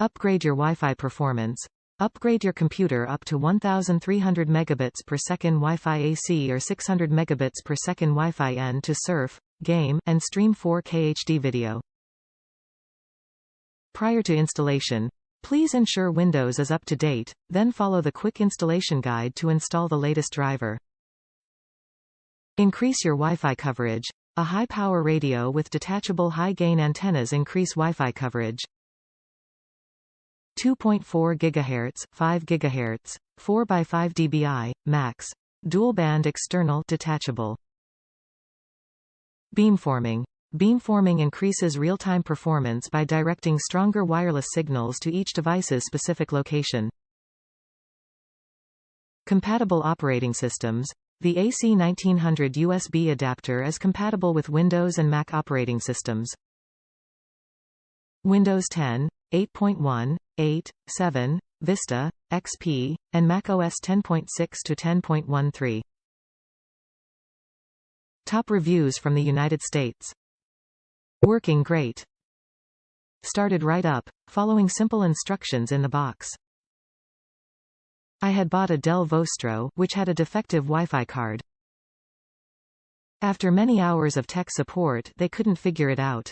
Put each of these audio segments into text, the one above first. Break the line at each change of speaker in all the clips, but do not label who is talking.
Upgrade your Wi-Fi performance. Upgrade your computer up to 1300 megabits per second Wi-Fi AC or 600 megabits per second Wi-Fi N to surf, game, and stream 4K HD video. Prior to installation, please ensure Windows is up to date, then follow the quick installation guide to install the latest driver. Increase your Wi-Fi coverage. A high-power radio with detachable high-gain antennas increase Wi-Fi coverage. 2.4 GHz, 5 GHz, 4x5 dBi, max. Dual-band external detachable. Beamforming. Beamforming increases real-time performance by directing stronger wireless signals to each device's specific location. Compatible operating systems. The AC1900 USB Adapter is compatible with Windows and Mac operating systems. Windows 10, 8.1, 8, 7, Vista, XP, and macOS 10.6 to 10.13. Top reviews from the United States. Working great. Started right up, following simple instructions in the box. I had bought a Dell Vostro, which had a defective Wi-Fi card. After many hours of tech support, they couldn't figure it out.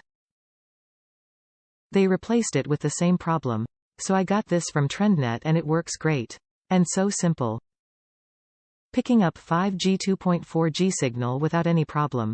They replaced it with the same problem. So I got this from TRENDnet and it works great. And so simple. Picking up 5G 2.4G signal without any problem.